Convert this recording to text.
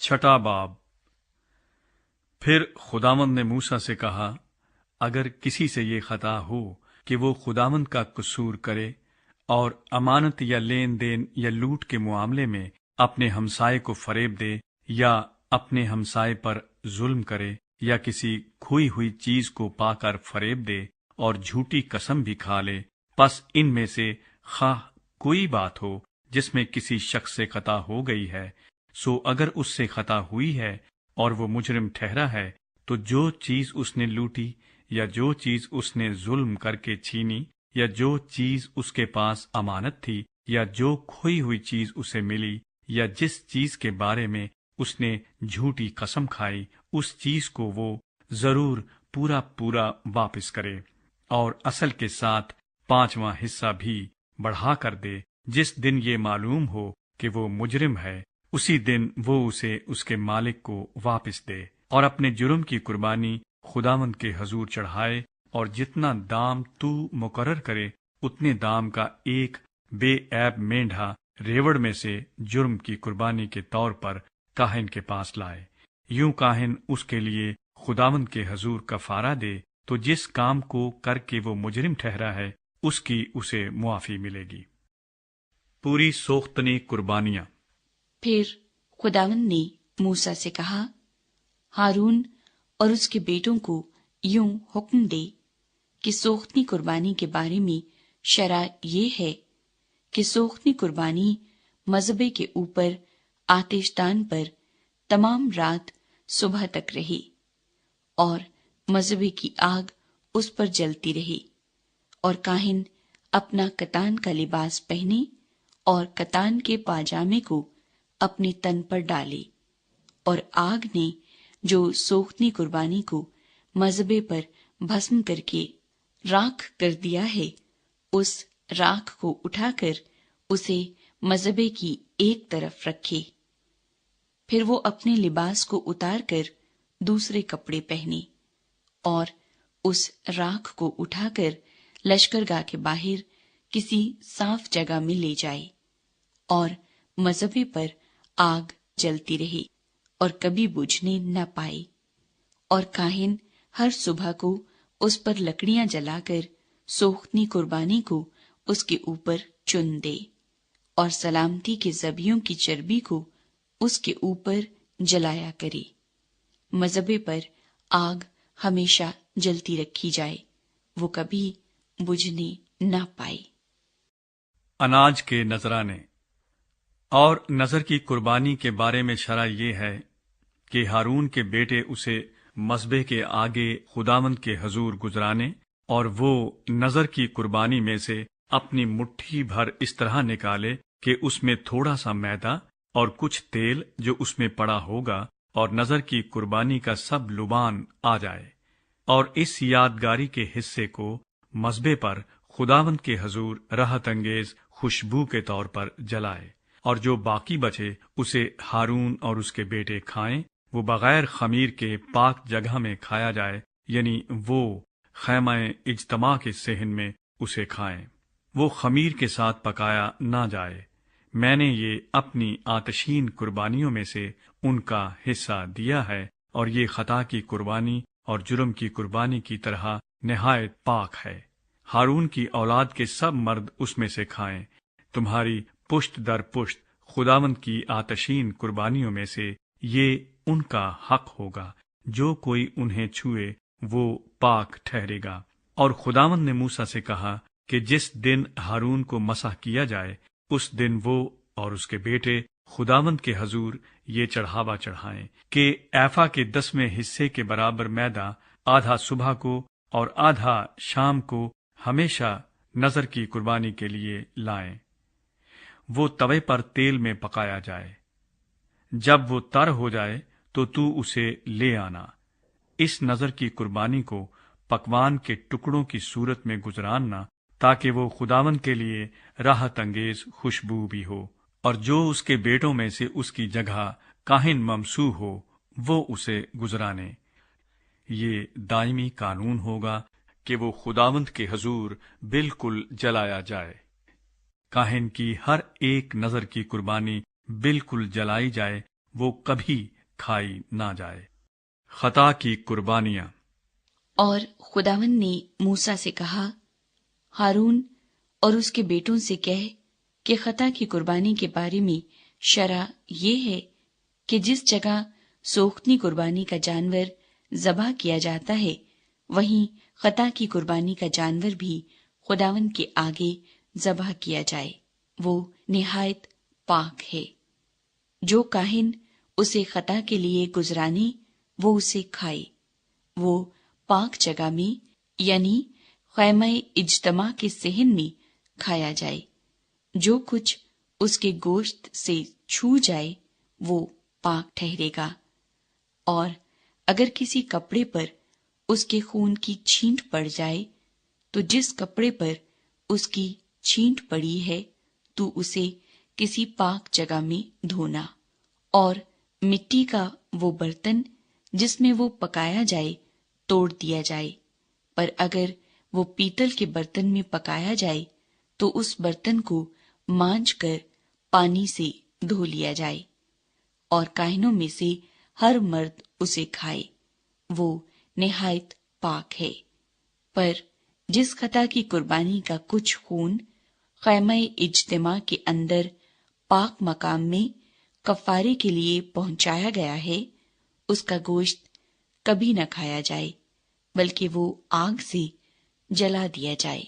छठा बाब। फिर खुदावंद ने मूसा से कहा, अगर किसी से ये खता हो कि वो खुदावंद का कसूर करे और अमानत या लेन देन या लूट के मामले में अपने हमसाये को फरेब दे या अपने हमसाये पर जुल्म करे या किसी खोई हुई चीज को पाकर फरेब दे और झूठी कसम भी खा ले, बस इनमें से खाह कोई बात हो जिसमें किसी शख्स से खता हो गई है, सो अगर उससे खता हुई है और वो मुजरिम ठहरा है, तो जो चीज उसने लूटी या जो चीज उसने जुल्म करके छीनी या जो चीज उसके पास अमानत थी या जो खोई हुई चीज उसे मिली या जिस चीज के बारे में उसने झूठी कसम खाई, उस चीज को वो जरूर पूरा पूरा वापस करे और असल के साथ 5वां हिस्सा भी बढ़ा कर दे। जिस दिन ये मालूम हो कि वो मुजरिम है, उसी दिन वो उसे उसके मालिक को वापस दे और अपने जुर्म की कुर्बानी खुदावंद के हजूर चढ़ाए और जितना दाम तू मुकर्रर करे उतने दाम का एक बेऐब मेंढा रेवड़ में से जुर्म की कुर्बानी के तौर पर काहिन के पास लाए। यूं काहिन उसके लिए खुदावंद के हजूर कफारा दे, तो जिस काम को करके वो मुजरिम ठहरा है उसकी उसे मुआफी मिलेगी। पूरी सोख्तनी कुर्बानियां। फिर खुदावंद ने मूसा से कहा, हारून और उसके बेटों को यूं हुक्म दे कि सोख्तनी कुर्बानी के बारे में शरा ये है कि सोख्तनी कुर्बानी मज़बे के ऊपर आतिशदान पर तमाम रात सुबह तक रहे और मज़बे की आग उस पर जलती रहे और काहिन अपना कतान का लिबास पहने और कतान के पाजामे को अपने तन पर डाले और आग ने जो सोख्तनी कुर्बानी को मज़बे पर भस्म करके राख कर दिया है, उस राख को उठाकर उसे मज़बे की एक तरफ रखे। फिर वो अपने लिबास को उतार कर दूसरे कपड़े पहने और उस राख को उठाकर लश्करगाह के बाहर किसी साफ जगह में ले जाए और मज़बे पर आग जलती रहे और कभी बुझने न पाए। और काहिन हर सुबह को उस पर लकड़ियां जलाकर सोख्तनी कुर्बानी को उसके ऊपर चुन दे और सलामती के ज़बियों की चर्बी को उसके ऊपर जलाया करे। मज़बे पर आग हमेशा जलती रखी जाए, वो कभी बुझने न पाए। अनाज के नजराने। और नजर की कुर्बानी के बारे में शरा ये है कि हारून के बेटे उसे मज़बे के आगे खुदावंद के हजूर गुजराने और वो नजर की कुर्बानी में से अपनी मुट्ठी भर इस तरह निकाले कि उसमें थोड़ा सा मैदा और कुछ तेल जो उसमें पड़ा होगा और नजर की कुर्बानी का सब लुबान आ जाए, और इस यादगारी के हिस्से को मज़बे पर खुदावंद के हजूर राहत अंगेज खुशबू के तौर पर जलाए, और जो बाकी बचे उसे हारून और उसके बेटे खाएं। वो बगैर खमीर के पाक जगह में खाया जाए, यानी वो खैमाए इज्तमा के सेहन में उसे खाएं। वो खमीर के साथ पकाया ना जाए। मैंने ये अपनी आतशीन कुर्बानियों में से उनका हिस्सा दिया है, और ये खता की कुर्बानी और जुर्म की कुर्बानी की तरह निहायत पाक है। हारून की औलाद के सब मर्द उसमें से खाएं। तुम्हारी पुश्त दर पुश्त खुदावंद की आतशीन कुर्बानियों में से ये उनका हक होगा। जो कोई उन्हें छुए वो पाक ठहरेगा। और खुदावंद ने मूसा से कहा कि जिस दिन हारून को मसह किया जाए, उस दिन वो और उसके बेटे खुदावंद के हजूर ये चढ़ावा चढ़ाएं कि ऐफा के 10वें हिस्से के बराबर मैदा आधा सुबह को और आधा शाम को हमेशा नजर की कुर्बानी के लिए लाएं। वो तवे पर तेल में पकाया जाए। जब वो तर हो जाए तो तू उसे ले आना। इस नजर की कुर्बानी को पकवान के टुकड़ों की सूरत में गुजरानना, ताकि वो खुदावंद के लिए राहत अंगेज खुशबू भी हो, और जो उसके बेटों में से उसकी जगह काहिन ममसू हो वो उसे गुजराने। ये दायमी कानून होगा कि वो खुदावंद के हजूर बिल्कुल जलाया जाए। काहिन की हर एक नजर की कुर्बानी बिल्कुल जलाई जाए, وہ کبھی کھائی نہ جائے۔ خطا کی قربانیاں۔ اور خداوند نے موسیٰ سے کہا، ہارون اور اس کے بیٹوں سے کہہ کہ خطا کی قربانی کے بارے میں شرع یہ ہے کہ جس جگہ سوختنی قربانی کا جانور ذبح کیا جاتا ہے وہیں خطا کی قربانی کا جانور بھی خداوند کے آگے ذبح کیا جائے، وہ نہایت پاک ہے۔ جو کاہن اسے خطا کے لیے گزرانے وہ اسے کھائے، وہ پاک جگہ میں یعنی خیمہ اجتماع کے صحن میں کھایا جائے۔ جو کچھ اس کے گوشت سے چھو جائے وہ پاک ٹھہرے گا، اور اگر کسی کپڑے پر اس کے خون کی چھینٹ پڑ جائے تو جس کپڑے پر اس کی چھینٹ پڑی ہے تو اسے کسی پاک جگہ میں دھونا، اور مٹی کا وہ برتن جس میں وہ پکایا جائے توڑ دیا جائے، پر اگر وہ پیتل کے برتن میں پکایا جائے تو اس برتن کو مانج کر پانی سے دھو لیا جائے، اور کاہنوں میں سے ہر مرد اسے کھائے، وہ نہایت پاک ہے۔ پر جس خطا کی قربانی کا کچھ خون خیمہ اجتماع کے اندر پاک مقام میں کفارے کے لیے پہنچایا گیا ہے، اس کا گوشت کبھی نہ کھایا جائے، بلکہ وہ آگ سے جلا دیا جائے۔